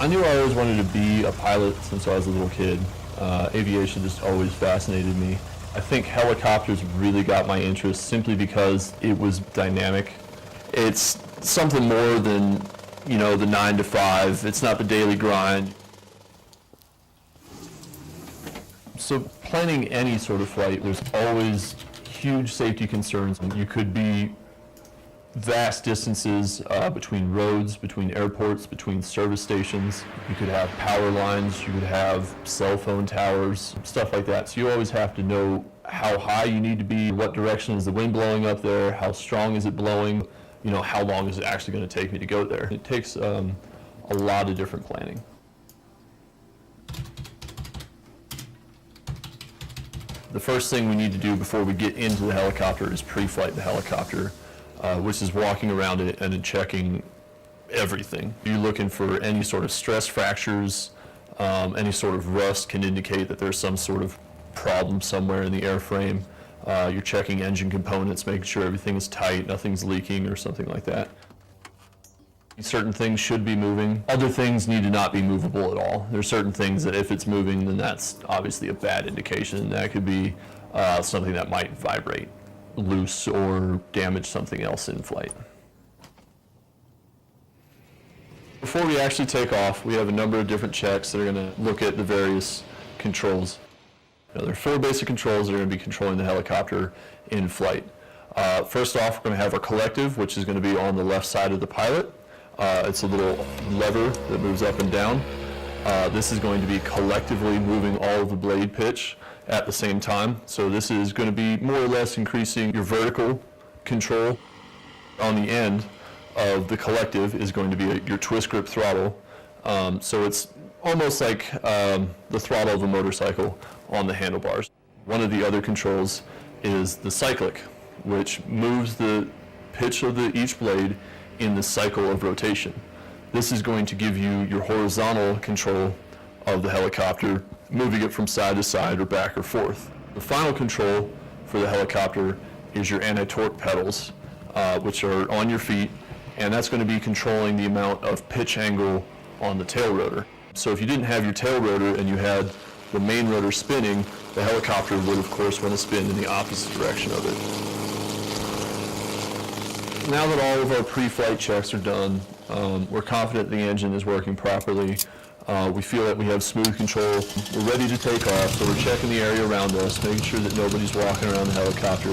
I knew I always wanted to be a pilot since I was a little kid. Aviation just always fascinated me. I think helicopters really got my interest simply because it was dynamic. It's something more than, you know, the 9 to 5. It's not the daily grind. So planning any sort of flight, there's always huge safety concerns. You could be vast distances between roads, between airports, between service stations. You could have power lines, you could have cell phone towers, stuff like that. So you always have to know how high you need to be, what direction is the wind blowing up there, how strong is it blowing, you know, how long is it actually going to take me to go there. It takes a lot of different planning. The first thing we need to do before we get into the helicopter is pre-flight the helicopter. Which is walking around it and then checking everything. You're looking for any sort of stress fractures, any sort of rust can indicate that there's some sort of problem somewhere in the airframe. You're checking engine components, making sure everything is tight, nothing's leaking or something like that. Certain things should be moving. Other things need to not be movable at all. There's certain things that if it's moving, then that's obviously a bad indication. That could be something that might vibrate loose or damage something else in flight. Before we actually take off, we have a number of different checks that are going to look at the various controls. There are 4 basic controls that are going to be controlling the helicopter in flight. First off, we're going to have our collective, which is going to be on the left side of the pilot. It's a little lever that moves up and down. This is going to be collectively moving all of the blade pitch at the same time. So this is going to be more or less increasing your vertical control. On the end of the collective is going to be your twist grip throttle. So it's almost like the throttle of a motorcycle on the handlebars. One of the other controls is the cyclic, which moves the pitch of each blade in the cycle of rotation. This is going to give you your horizontal control of the helicopter, moving it from side to side or back or forth. The final control for the helicopter is your anti-torque pedals, which are on your feet, and that's going to be controlling the amount of pitch angle on the tail rotor. So if you didn't have your tail rotor and you had the main rotor spinning, the helicopter would of course want to spin in the opposite direction of it. Now that all of our pre-flight checks are done, we're confident the engine is working properly. We feel that we have smooth control. We're ready to take off, so we're checking the area around us, making sure that nobody's walking around the helicopter,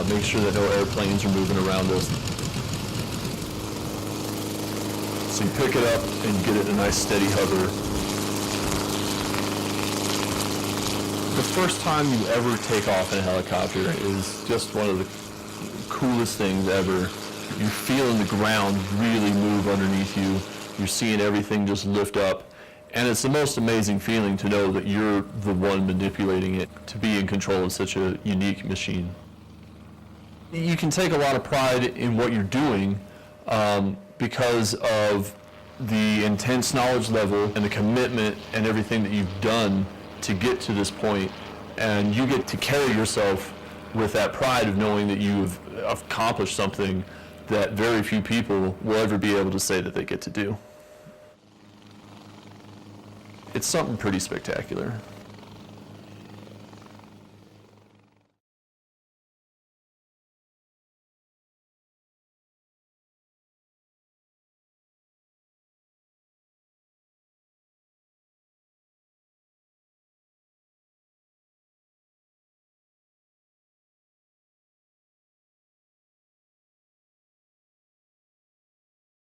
making sure that no airplanes are moving around us. So you pick it up and get it in a nice steady hover. The first time you ever take off in a helicopter is just one of the coolest things ever. You're feeling the ground really move underneath you. You're seeing everything just lift up. And it's the most amazing feeling to know that you're the one manipulating it, to be in control of such a unique machine. You can take a lot of pride in what you're doing because of the intense knowledge level and the commitment and everything that you've done to get to this point. And you get to carry yourself with that pride of knowing that you've accomplished something that very few people will ever be able to say that they get to do. It's something pretty spectacular.